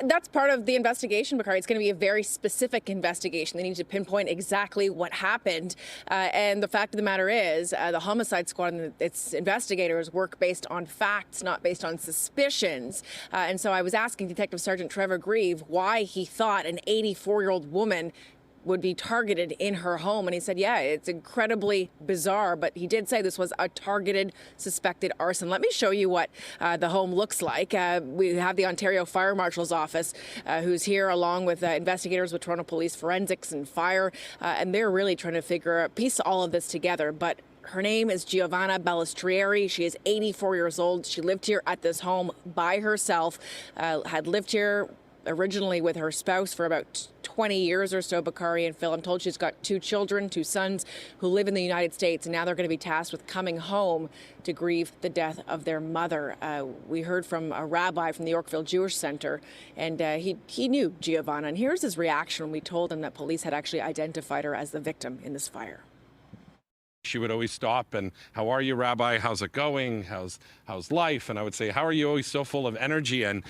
That's part of the investigation, Bakari. It's going to be a very specific investigation. They need to pinpoint exactly what happened. And the fact of the matter is, the homicide squad and its investigators work based on facts, not based on suspicions. And so I was asking Detective Sergeant Trevor Grieve why he thought an 84-year-old woman would be targeted in her home. And he said, yeah, it's incredibly bizarre, but he did say this was a targeted suspected arson. Let me show you what the home looks like. We have the Ontario Fire Marshal's office who's here along with investigators with Toronto Police Forensics and Fire. And they're really trying to piece all of this together. But her name is Giovanna Ballestrieri. She is 84 years old. She lived here at this home by herself, had lived here originally with her spouse for about 20 years or so, Bakari and Phil. I'm told she's got 2 children, 2 sons who live in the United States, and now they're going to be tasked with coming home to grieve the death of their mother. We heard from a rabbi from the Yorkville Jewish Center, and he knew Giovanna, and here's his reaction when we told him that police had actually identified her as the victim in this fire. She would always stop and, how are you, Rabbi? How's it going? How's life? And I would say, how are you always so full of energy? And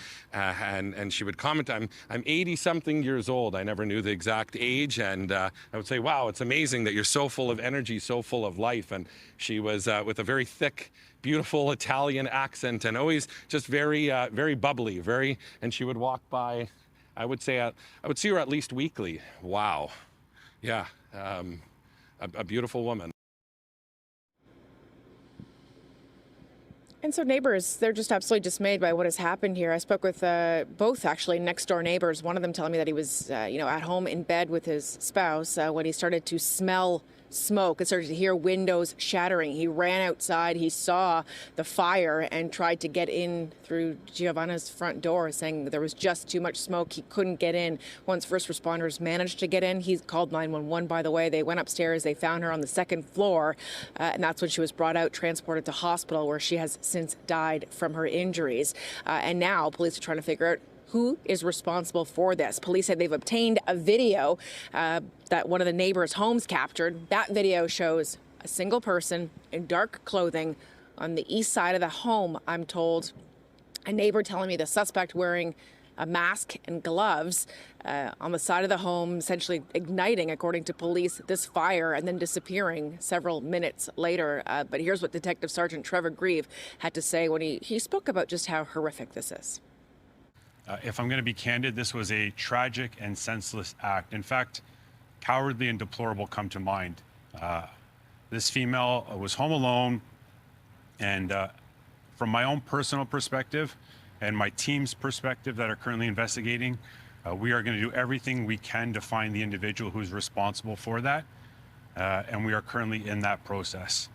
she would comment, I'm 80-something years old. I never knew the exact age. And I would say, wow, it's amazing that you're so full of energy, so full of life. And she was with a very thick, beautiful Italian accent and always just very bubbly, and she would walk by, I would say, I would see her at least weekly. Wow. Yeah, a beautiful woman. And so neighbors, they're just absolutely dismayed by what has happened here. I spoke with both actually next door neighbors, one of them telling me that he was at home in bed with his spouse when he started to smell smoke and started to hear windows shattering. He ran outside, he saw the fire and tried to get in through Giovanna's front door, saying that there was just too much smoke. He couldn't get in. Once first responders managed to get in, he called 911, by the way. They went upstairs, they found her on the 2nd floor, and that's when she was brought out, transported to hospital, where she has since died from her injuries. And now police are trying to figure out who is responsible for this. Police said they've obtained a video that one of the neighbors' homes captured. That video shows a single person in dark clothing on the east side of the home, I'm told. A neighbor telling me the suspect wearing a mask and gloves on the side of the home, essentially igniting, according to police, this fire and then disappearing several minutes later. But here's what Detective Sergeant Trevor Grieve had to say when he spoke about just how horrific this is. If I'm going to be candid, this was a tragic and senseless act. In fact, cowardly and deplorable come to mind. This female was home alone, and from my own personal perspective and my team's perspective that are currently investigating, we are going to do everything we can to find the individual who's responsible for that, and we are currently in that process.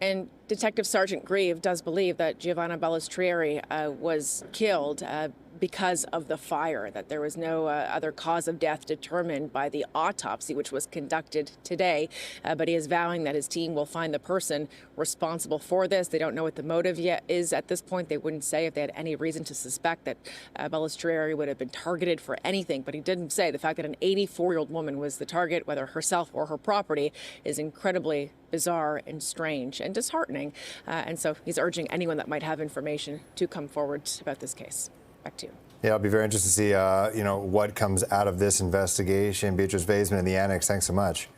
And Detective Sergeant Grieve does believe that Giovanna Ballestrieri was killed because of the fire, that there was no other cause of death determined by the autopsy, which was conducted today. But he is vowing that his team will find the person responsible for this. They don't know what the motive yet is at this point. They wouldn't say if they had any reason to suspect that Ballestrieri would have been targeted for anything. But he didn't say the fact that an 84-year-old woman was the target, whether herself or her property, is incredibly bizarre and strange and disheartening. And so he's urging anyone that might have information to come forward about this case. Back to you. Yeah, I'll be very interested to see, what comes out of this investigation. Beatrice Vaisman in the Annex, thanks so much.